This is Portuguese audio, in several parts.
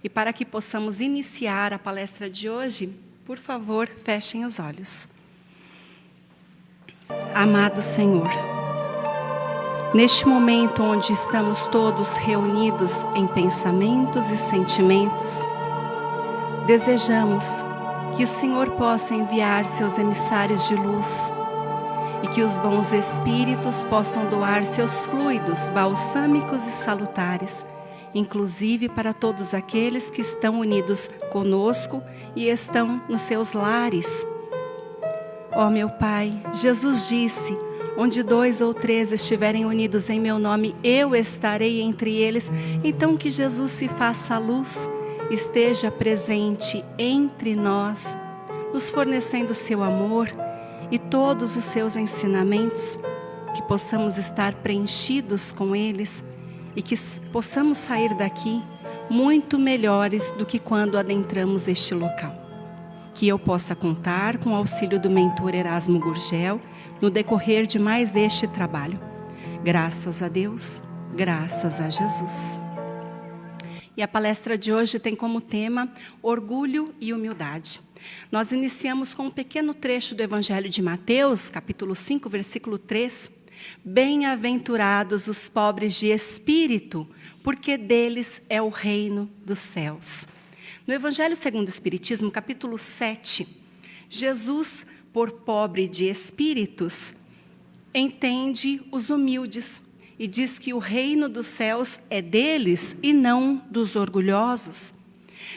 E para que possamos iniciar a palestra de hoje, por favor, fechem os olhos. Amado Senhor, neste momento onde estamos todos reunidos em pensamentos e sentimentos, desejamos que o Senhor possa enviar seus emissários de luz e que os bons espíritos possam doar seus fluidos balsâmicos e salutares, inclusive para todos aqueles que estão unidos conosco e estão nos seus lares. Ó meu Pai, Jesus disse: onde 2 ou 3 estiverem unidos em meu nome, eu estarei entre eles. Então que Jesus se faça luz, esteja presente entre nós, nos fornecendo seu amor e todos os seus ensinamentos, que possamos estar preenchidos com eles e que possamos sair daqui muito melhores do que quando adentramos este local. Que eu possa contar com o auxílio do mentor Erasmo Gurgel no decorrer de mais este trabalho. Graças a Deus, graças a Jesus. E a palestra de hoje tem como tema orgulho e humildade. Nós iniciamos com um pequeno trecho do Evangelho de Mateus, capítulo 5, versículo 3. Bem-aventurados os pobres de espírito, porque deles é o reino dos céus. No Evangelho segundo o Espiritismo, capítulo 7, Jesus, por pobre de espíritos, entende os humildes e diz que o reino dos céus é deles e não dos orgulhosos.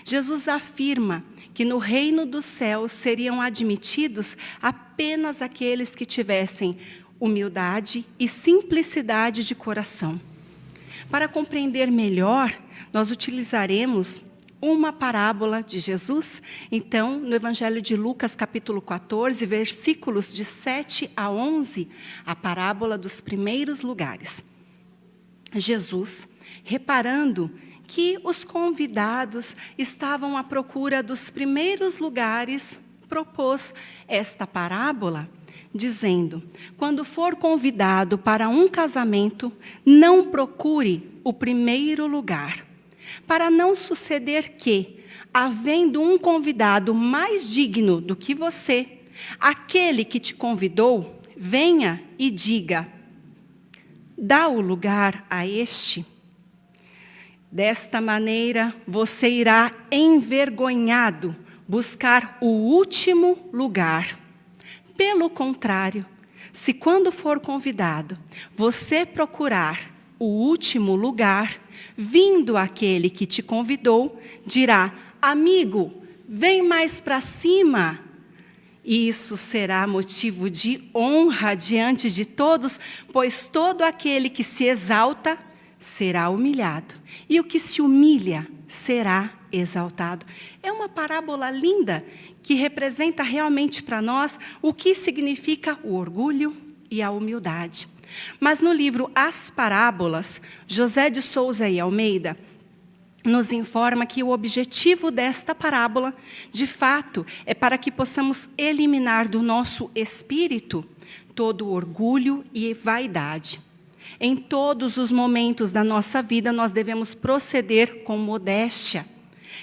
Jesus afirma que no reino dos céus seriam admitidos apenas aqueles que tivessem humildade e simplicidade de coração. Para compreender melhor, nós utilizaremos uma parábola de Jesus, então, no Evangelho de Lucas, capítulo 14, versículos de 7 a 11, a parábola dos primeiros lugares. Jesus, reparando que os convidados estavam à procura dos primeiros lugares, propôs esta parábola, dizendo: quando for convidado para um casamento, não procure o primeiro lugar, para não suceder que, havendo um convidado mais digno do que você, aquele que te convidou venha e diga: dá o lugar a este. Desta maneira, você irá envergonhado buscar o último lugar. Pelo contrário, se quando for convidado, você procurar o último lugar, vindo aquele que te convidou, dirá: amigo, vem mais para cima. Isso será motivo de honra diante de todos, pois todo aquele que se exalta será humilhado, e o que se humilha será exaltado. É uma parábola linda que representa realmente para nós o que significa o orgulho e a humildade. Mas no livro As Parábolas, José de Souza e Almeida nos informa que o objetivo desta parábola, de fato, é para que possamos eliminar do nosso espírito todo o orgulho e vaidade. Em todos os momentos da nossa vida, nós devemos proceder com modéstia.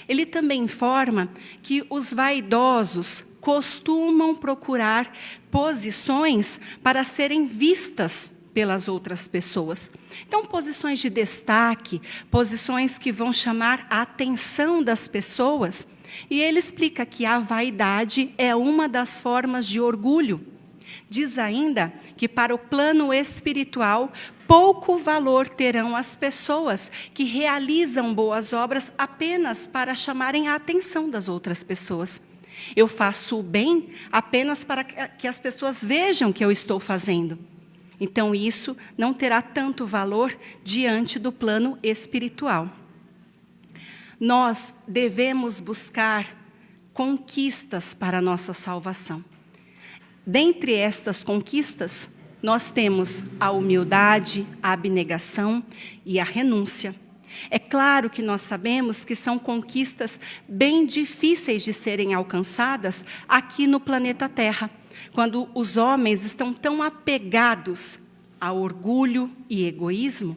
Ele também informa que os vaidosos costumam procurar posições para serem vistas pelas outras pessoas. Então, posições de destaque, posições que vão chamar a atenção das pessoas. E ele explica que a vaidade é uma das formas de orgulho. Diz ainda que para o plano espiritual, pouco valor terão as pessoas que realizam boas obras apenas para chamarem a atenção das outras pessoas. Eu faço o bem apenas para que as pessoas vejam que eu estou fazendo. Então, isso não terá tanto valor diante do plano espiritual. Nós devemos buscar conquistas para a nossa salvação. Dentre estas conquistas, nós temos a humildade, a abnegação e a renúncia. É claro que nós sabemos que são conquistas bem difíceis de serem alcançadas aqui no planeta Terra, quando os homens estão tão apegados a orgulho e egoísmo.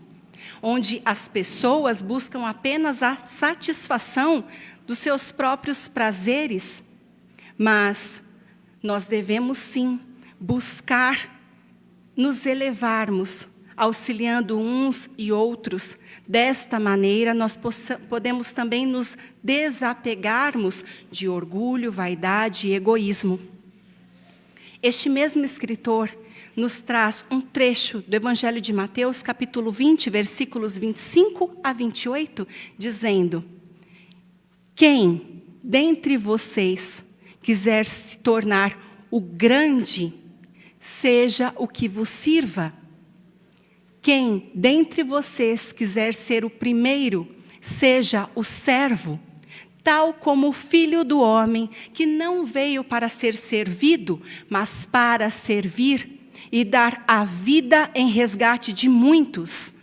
onde as pessoas buscam apenas a satisfação dos seus próprios prazeres, mas nós devemos sim buscar nos elevarmos, auxiliando uns e outros. Desta maneira, nós podemos também nos desapegarmos de orgulho, vaidade e egoísmo. Este mesmo escritor nos traz um trecho do Evangelho de Mateus, capítulo 20, versículos 25 a 28, dizendo: quem dentre vocês quiser se tornar o grande, seja o que vos sirva. Quem dentre vocês quiser ser o primeiro, seja o servo, tal como o Filho do Homem, que não veio para ser servido, mas para servir e dar a vida em resgate de muitos.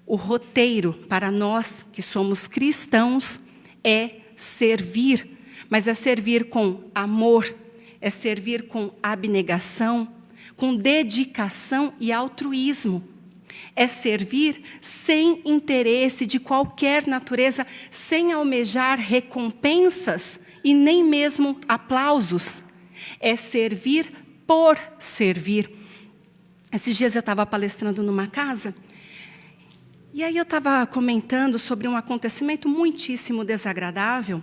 O roteiro para nós que somos cristãos é servir, mas é servir com amor, é servir com abnegação, com dedicação e altruísmo. É servir sem interesse de qualquer natureza, sem almejar recompensas e nem mesmo aplausos. É servir por servir. Esses dias eu estava palestrando numa casa, e aí eu estava comentando sobre um acontecimento muitíssimo desagradável.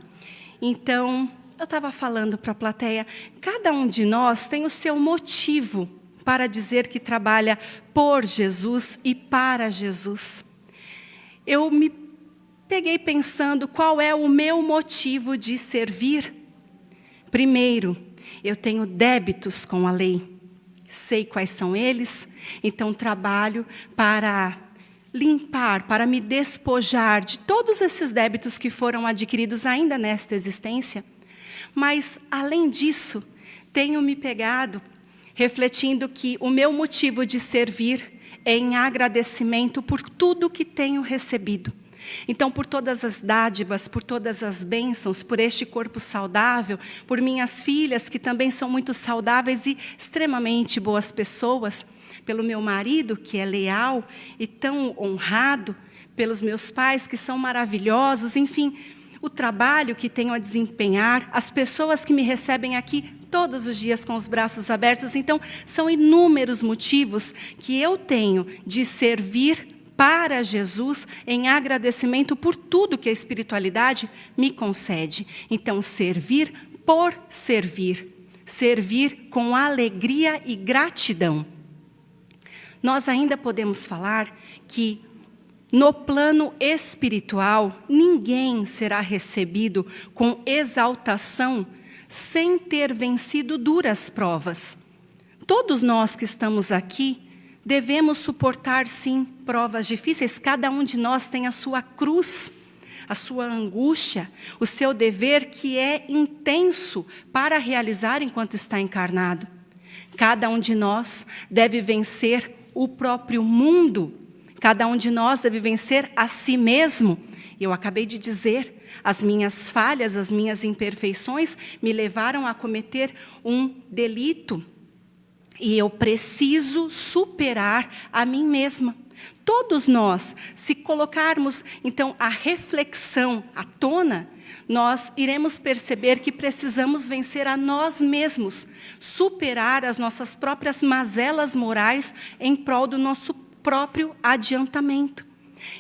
Então, eu estava falando para a plateia, cada um de nós tem o seu motivo para dizer que trabalha por Jesus e para Jesus. Eu me peguei pensando qual é o meu motivo de servir. Primeiro, eu tenho débitos com a lei. Sei quais são eles, então trabalho para limpar, para me despojar de todos esses débitos que foram adquiridos ainda nesta existência. Mas, além disso, tenho me pegado refletindo que o meu motivo de servir é em agradecimento por tudo que tenho recebido. Então, por todas as dádivas, por todas as bênçãos, por este corpo saudável, por minhas filhas, que também são muito saudáveis e extremamente boas pessoas, pelo meu marido, que é leal e tão honrado, pelos meus pais, que são maravilhosos, enfim, o trabalho que tenho a desempenhar, as pessoas que me recebem aqui todos os dias com os braços abertos. Então, são inúmeros motivos que eu tenho de servir para Jesus em agradecimento por tudo que a espiritualidade me concede. Então, servir por servir. Servir com alegria e gratidão. Nós ainda podemos falar que no plano espiritual, ninguém será recebido com exaltação sem ter vencido duras provas. Todos nós que estamos aqui devemos suportar, sim, provas difíceis. Cada um de nós tem a sua cruz, a sua angústia, o seu dever que é intenso para realizar enquanto está encarnado. Cada um de nós deve vencer o próprio mundo. Cada um de nós deve vencer a si mesmo. Eu acabei de dizer, as minhas falhas, as minhas imperfeições me levaram a cometer um delito. E eu preciso superar a mim mesma. Todos nós, se colocarmos, então, a reflexão à tona, nós iremos perceber que precisamos vencer a nós mesmos, superar as nossas próprias mazelas morais em prol do nosso próprio adiantamento.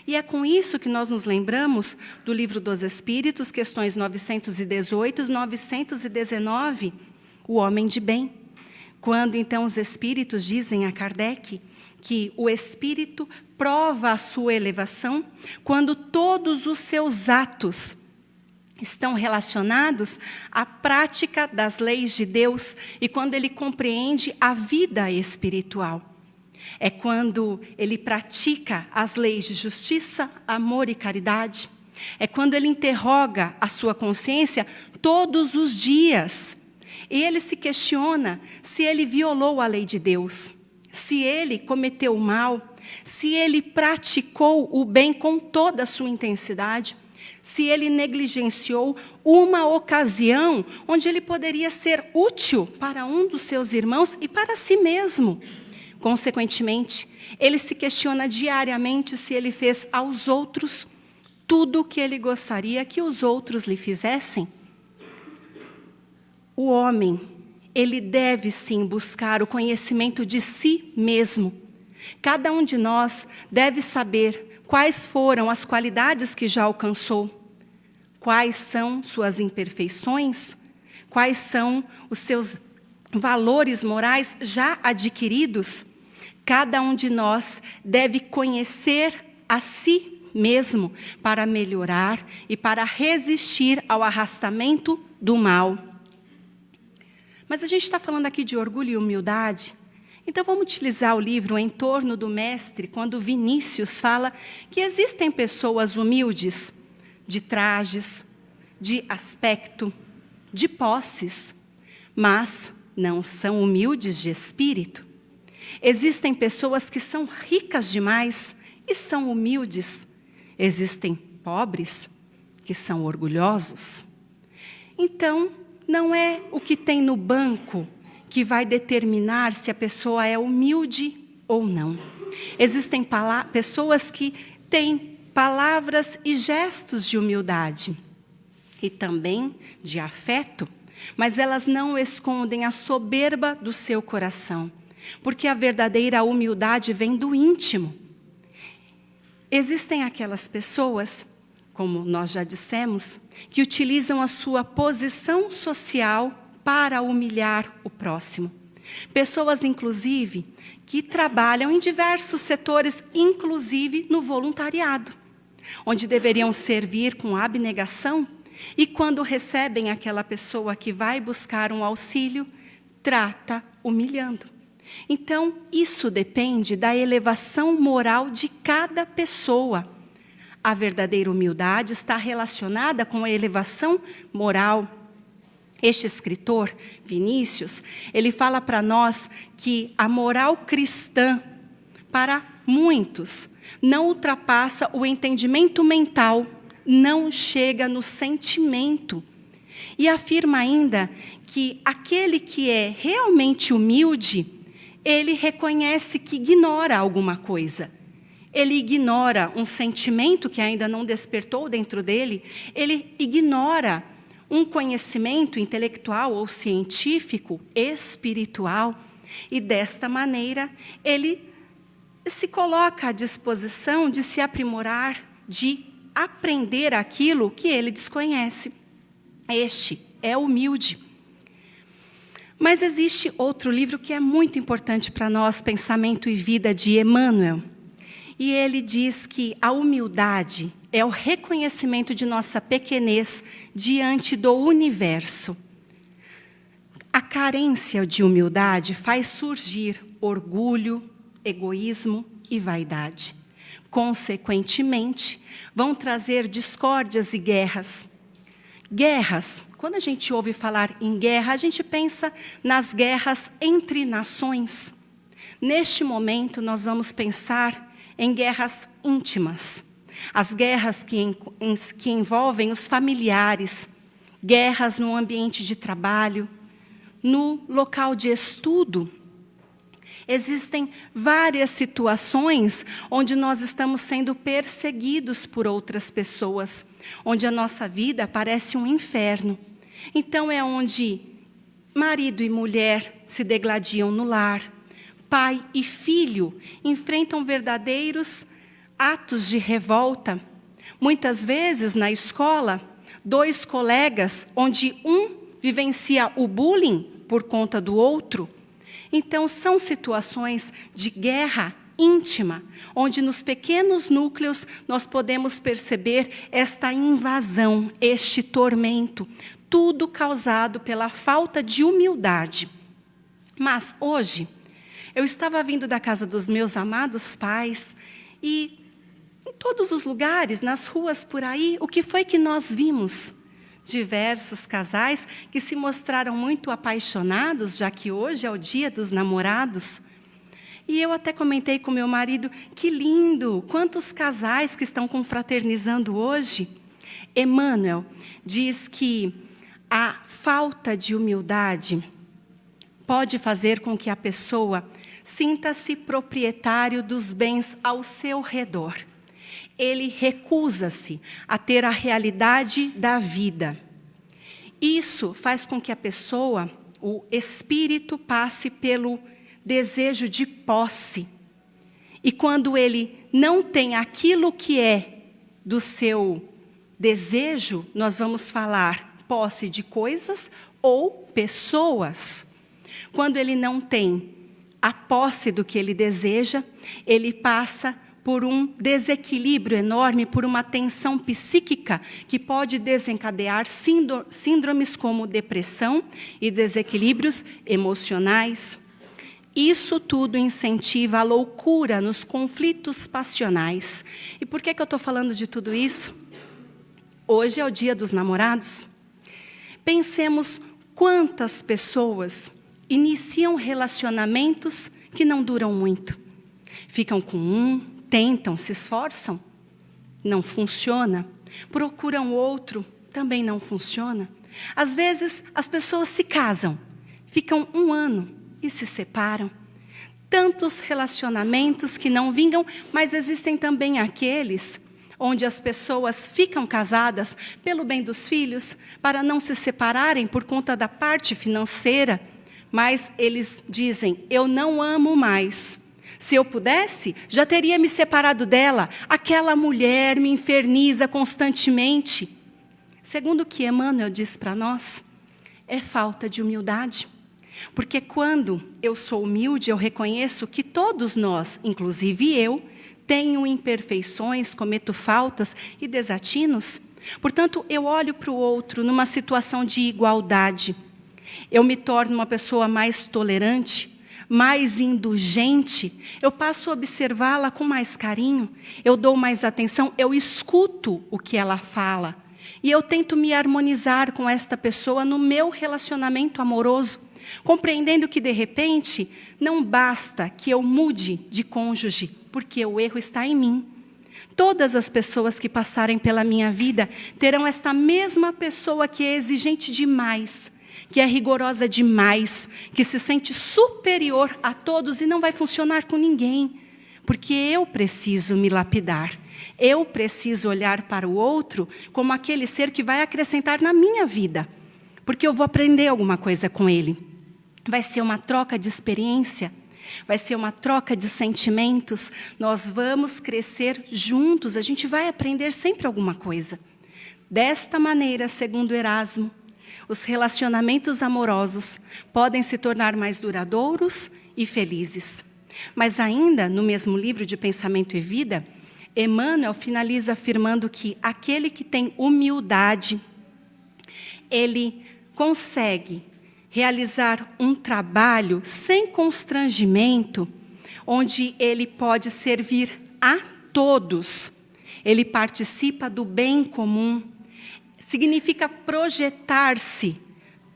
E é com isso que nós nos lembramos do Livro dos Espíritos, questões 918 e 919, o homem de bem. Quando, então, os Espíritos dizem a Kardec que o Espírito prova a sua elevação quando todos os seus atos estão relacionados à prática das leis de Deus e quando ele compreende a vida espiritual. É quando ele pratica as leis de justiça, amor e caridade. É quando ele interroga a sua consciência todos os dias. E ele se questiona se ele violou a lei de Deus, se ele cometeu o mal, se ele praticou o bem com toda a sua intensidade, se ele negligenciou uma ocasião onde ele poderia ser útil para um dos seus irmãos e para si mesmo. Consequentemente, ele se questiona diariamente se ele fez aos outros tudo o que ele gostaria que os outros lhe fizessem. O homem, ele deve sim buscar o conhecimento de si mesmo. Cada um de nós deve saber quais foram as qualidades que já alcançou, quais são suas imperfeições, quais são os seus valores morais já adquiridos. Cada um de nós deve conhecer a si mesmo para melhorar e para resistir ao arrastamento do mal. Mas a gente está falando aqui de orgulho e humildade, então vamos utilizar o livro Em Torno do Mestre, quando Vinícius fala que existem pessoas humildes, de trajes, de aspecto, de posses, mas não são humildes de espírito. Existem pessoas que são ricas demais e são humildes. Existem pobres que são orgulhosos. Então, não é o que tem no banco que vai determinar se a pessoa é humilde ou não. Existem pessoas que têm palavras e gestos de humildade e também de afeto, mas elas não escondem a soberba do seu coração, porque a verdadeira humildade vem do íntimo. Existem aquelas pessoas, como nós já dissemos, que utilizam a sua posição social para humilhar o próximo. Pessoas, inclusive, que trabalham em diversos setores, inclusive no voluntariado, onde deveriam servir com abnegação, e quando recebem aquela pessoa que vai buscar um auxílio, trata humilhando. Então, isso depende da elevação moral de cada pessoa. A verdadeira humildade está relacionada com a elevação moral. Este escritor, Vinícius, ele fala para nós que a moral cristã, para muitos, não ultrapassa o entendimento mental, não chega no sentimento. E afirma ainda que aquele que é realmente humilde, ele reconhece que ignora alguma coisa. Ele ignora um sentimento que ainda não despertou dentro dele, ele ignora um conhecimento intelectual ou científico, espiritual, e desta maneira ele se coloca à disposição de se aprimorar, de aprender aquilo que ele desconhece. Este é humilde. Mas existe outro livro que é muito importante para nós, Pensamento e Vida, de Emmanuel. E ele diz que a humildade é o reconhecimento de nossa pequenez diante do universo. A carência de humildade faz surgir orgulho, egoísmo e vaidade. Consequentemente, vão trazer discórdias e guerras. Guerras, quando a gente ouve falar em guerra, a gente pensa nas guerras entre nações. Neste momento, nós vamos pensar em guerras íntimas, as guerras que envolvem os familiares, guerras no ambiente de trabalho, no local de estudo. Existem várias situações onde nós estamos sendo perseguidos por outras pessoas, onde a nossa vida parece um inferno. Então é onde marido e mulher se degladiam no lar, pai e filho enfrentam verdadeiros atos de revolta. Muitas vezes, na escola, 2 colegas, onde um vivencia o bullying por conta do outro. Então, são situações de guerra íntima, onde nos pequenos núcleos nós podemos perceber esta invasão, este tormento, tudo causado pela falta de humildade. Mas, hoje, eu estava vindo da casa dos meus amados pais e em todos os lugares, nas ruas por aí, o que foi que nós vimos? Diversos casais que se mostraram muito apaixonados, já que hoje é o dia dos namorados. E eu até comentei com meu marido, que lindo, quantos casais que estão confraternizando hoje. Emmanuel diz que a falta de humildade pode fazer com que a pessoa sinta-se proprietário dos bens ao seu redor. Ele recusa-se a ter a realidade da vida. Isso faz com que a pessoa, o espírito, passe pelo desejo de posse. E quando ele não tem aquilo que é do seu desejo, nós vamos falar posse de coisas ou pessoas. Quando ele não tem a posse do que ele deseja, ele passa por um desequilíbrio enorme, por uma tensão psíquica que pode desencadear síndromes como depressão e desequilíbrios emocionais. Isso tudo incentiva a loucura nos conflitos passionais. E por que eu estou falando de tudo isso? Hoje é o Dia dos Namorados. Pensemos quantas pessoas iniciam relacionamentos que não duram muito. Ficam com um, tentam, se esforçam, não funciona. Procuram outro, também não funciona. Às vezes, as pessoas se casam, ficam 1 ano e se separam. Tantos relacionamentos que não vingam, mas existem também aqueles onde as pessoas ficam casadas pelo bem dos filhos, para não se separarem por conta da parte financeira, mas eles dizem, eu não amo mais. Se eu pudesse, já teria me separado dela. Aquela mulher me inferniza constantemente. Segundo o que Emmanuel diz para nós, é falta de humildade. Porque quando eu sou humilde, eu reconheço que todos nós, inclusive eu, tenho imperfeições, cometo faltas e desatinos. Portanto, eu olho para o outro numa situação de igualdade. Eu me torno uma pessoa mais tolerante, mais indulgente, eu passo a observá-la com mais carinho, eu dou mais atenção, eu escuto o que ela fala. E eu tento me harmonizar com esta pessoa no meu relacionamento amoroso, compreendendo que, de repente, não basta que eu mude de cônjuge, porque o erro está em mim. Todas as pessoas que passarem pela minha vida terão esta mesma pessoa que é exigente demais, que é rigorosa demais, que se sente superior a todos e não vai funcionar com ninguém. Porque eu preciso me lapidar. Eu preciso olhar para o outro como aquele ser que vai acrescentar na minha vida. Porque eu vou aprender alguma coisa com ele. Vai ser uma troca de experiência. Vai ser uma troca de sentimentos. Nós vamos crescer juntos. A gente vai aprender sempre alguma coisa. Desta maneira, segundo Erasmo, os relacionamentos amorosos podem se tornar mais duradouros e felizes. Mas ainda, no mesmo livro de Pensamento e Vida, Emmanuel finaliza afirmando que aquele que tem humildade, ele consegue realizar um trabalho sem constrangimento, onde ele pode servir a todos. Ele participa do bem comum. Significa projetar-se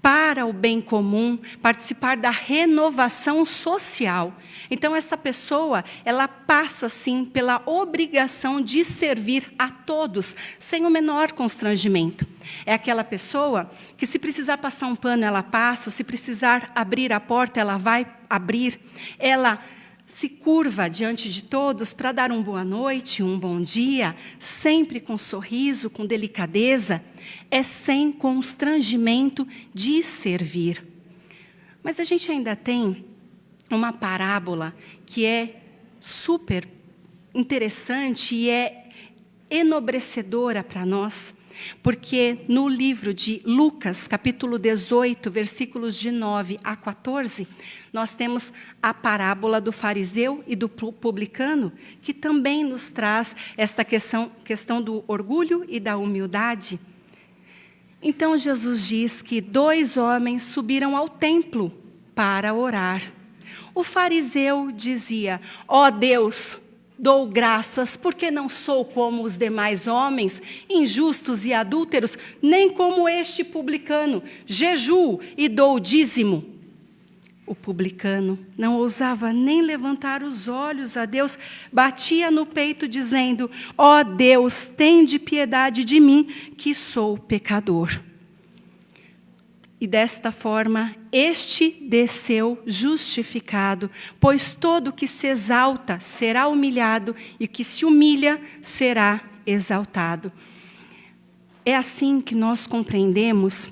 para o bem comum, participar da renovação social. Então, essa pessoa, ela passa, sim, pela obrigação de servir a todos, sem o menor constrangimento. É aquela pessoa que, se precisar passar um pano, ela passa, se precisar abrir a porta, ela vai abrir. Ela se curva diante de todos para dar uma boa noite, um bom dia, sempre com sorriso, com delicadeza, é sem constrangimento de servir. Mas a gente ainda tem uma parábola que é super interessante e é enobrecedora para nós, porque no livro de Lucas, capítulo 18, versículos de 9 a 14, nós temos a parábola do fariseu e do publicano, que também nos traz esta questão do orgulho e da humildade. Então, Jesus diz que 2 homens subiram ao templo para orar. O fariseu dizia, ó Deus, dou graças, porque não sou como os demais homens, injustos e adúlteros, nem como este publicano, jejuo e dou o dízimo. O publicano não ousava nem levantar os olhos a Deus, batia no peito dizendo, ó Deus, tende piedade de mim, que sou pecador. E desta forma, este desceu justificado, pois todo que se exalta será humilhado, e o que se humilha será exaltado. É assim que nós compreendemos,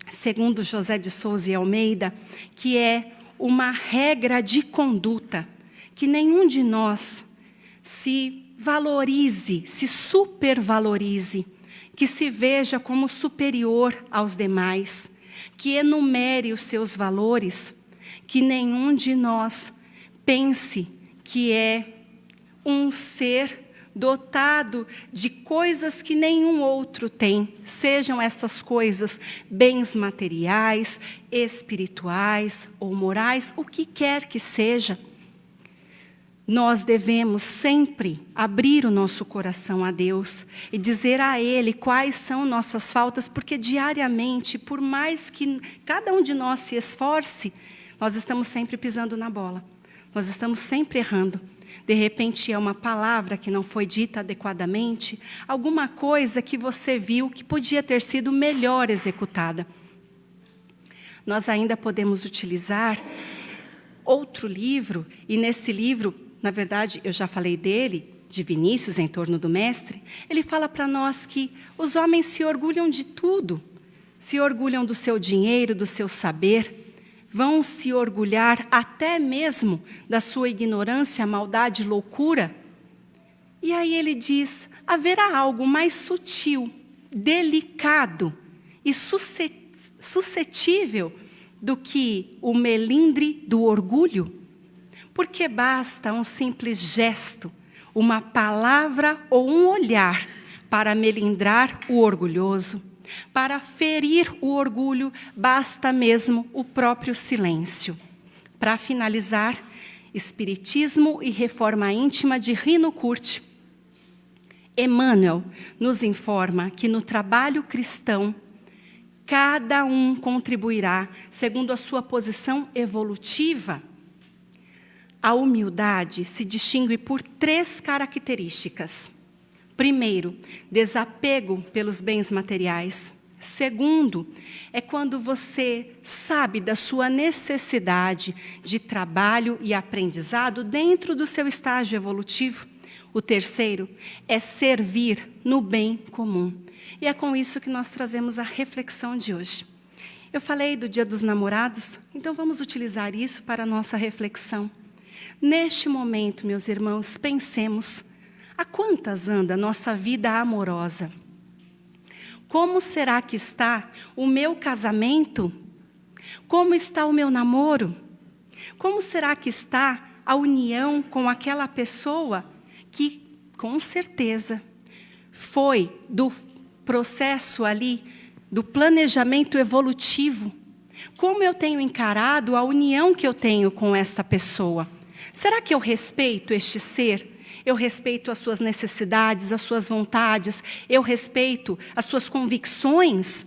segundo José de Souza e Almeida, que é uma regra de conduta, que nenhum de nós se valorize, se supervalorize, que se veja como superior aos demais, que enumere os seus valores, que nenhum de nós pense que é um ser dotado de coisas que nenhum outro tem, sejam essas coisas bens materiais, espirituais ou morais, o que quer que seja. Nós devemos sempre abrir o nosso coração a Deus e dizer a Ele quais são nossas faltas, porque diariamente, por mais que cada um de nós se esforce, nós estamos sempre pisando na bola, nós estamos sempre errando. De repente é uma palavra que não foi dita adequadamente, alguma coisa que você viu que podia ter sido melhor executada. Nós ainda podemos utilizar outro livro, e nesse livro, na verdade, eu já falei dele, de Vinícius, Em Torno do Mestre. Ele fala para nós que os homens se orgulham de tudo. Se orgulham do seu dinheiro, do seu saber. Vão se orgulhar até mesmo da sua ignorância, maldade, loucura. E aí ele diz, haverá algo mais sutil, delicado e suscetível do que o melindre do orgulho? Porque basta um simples gesto, uma palavra ou um olhar para melindrar o orgulhoso. Para ferir o orgulho, basta mesmo o próprio silêncio. Para finalizar, Espiritismo e Reforma Íntima de Rino Curti. Emmanuel nos informa que no trabalho cristão, cada um contribuirá segundo a sua posição evolutiva. A humildade se distingue por 3 características. Primeiro, desapego pelos bens materiais. Segundo, é quando você sabe da sua necessidade de trabalho e aprendizado dentro do seu estágio evolutivo. O terceiro é servir no bem comum. E é com isso que nós trazemos a reflexão de hoje. Eu falei do Dia dos Namorados, então vamos utilizar isso para a nossa reflexão. Neste momento, meus irmãos, pensemos, a quantas anda nossa vida amorosa? Como será que está o meu casamento? Como está o meu namoro? Como será que está a união com aquela pessoa que, com certeza, foi do processo ali, do planejamento evolutivo? Como eu tenho encarado a união que eu tenho com esta pessoa? Será que eu respeito este ser? Eu respeito as suas necessidades, as suas vontades, eu respeito as suas convicções?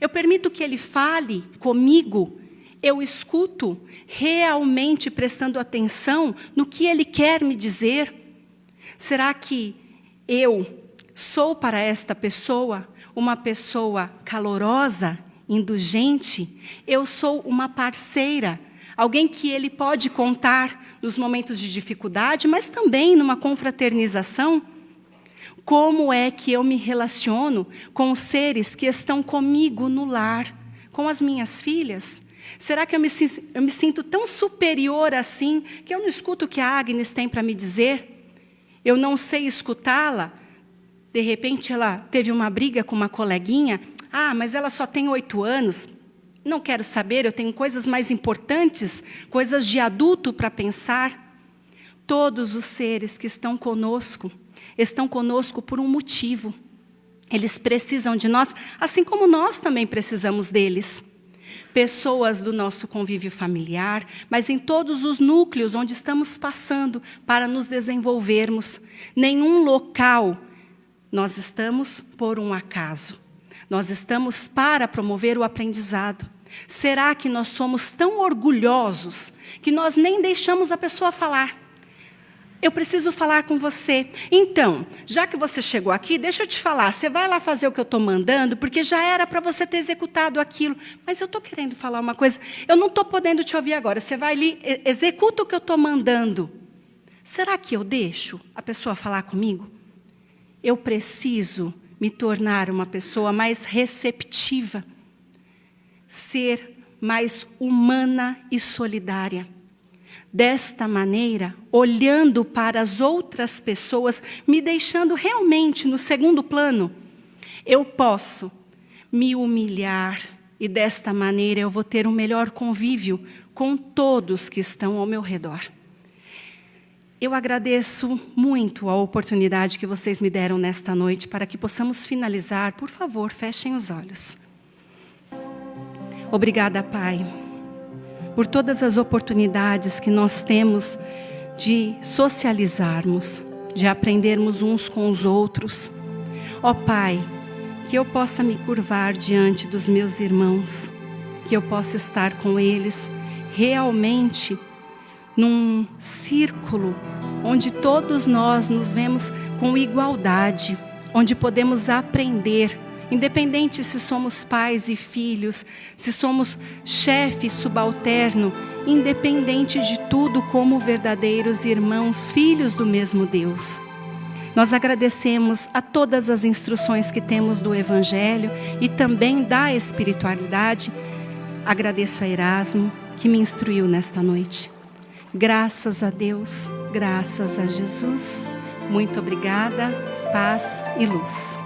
Eu permito que ele fale comigo? Eu escuto realmente prestando atenção no que ele quer me dizer? Será que eu sou para esta pessoa uma pessoa calorosa, indulgente? Eu sou uma parceira, alguém que ele pode contar nos momentos de dificuldade, mas também numa confraternização? Como é que eu me relaciono com os seres que estão comigo no lar, com as minhas filhas? Será que eu me sinto tão superior assim, que eu não escuto o que a Agnes tem para me dizer? Eu não sei escutá-la? De repente ela teve uma briga com uma coleguinha. Ah, mas ela só tem 8 anos. Não quero saber, eu tenho coisas mais importantes, coisas de adulto para pensar. Todos os seres que estão conosco por um motivo. Eles precisam de nós, assim como nós também precisamos deles. Pessoas do nosso convívio familiar, mas em todos os núcleos onde estamos passando para nos desenvolvermos. Nenhum local nós estamos por um acaso. Nós estamos para promover o aprendizado. Será que nós somos tão orgulhosos que nós nem deixamos a pessoa falar? Eu preciso falar com você. Então, já que você chegou aqui, deixa eu te falar. Você vai lá fazer o que eu estou mandando, porque já era para você ter executado aquilo. Mas eu estou querendo falar uma coisa. Eu não estou podendo te ouvir agora. Você vai ali, executa o que eu estou mandando. Será que eu deixo a pessoa falar comigo? Eu preciso me tornar uma pessoa mais receptiva. Ser mais humana e solidária. Desta maneira, olhando para as outras pessoas, me deixando realmente no segundo plano, eu posso me humilhar e desta maneira eu vou ter um melhor convívio com todos que estão ao meu redor. Eu agradeço muito a oportunidade que vocês me deram nesta noite para que possamos finalizar. Por favor, fechem os olhos. Obrigada, Pai, por todas as oportunidades que nós temos de socializarmos, de aprendermos uns com os outros. Ó Pai, que eu possa me curvar diante dos meus irmãos, que eu possa estar com eles realmente num círculo onde todos nós nos vemos com igualdade, onde podemos aprender, independente se somos pais e filhos, se somos chefe e subalterno, independente de tudo, como verdadeiros irmãos, filhos do mesmo Deus. Nós agradecemos a todas as instruções que temos do Evangelho e também da espiritualidade. Agradeço a Erasmo, que me instruiu nesta noite. Graças a Deus, graças a Jesus. Muito obrigada, paz e luz.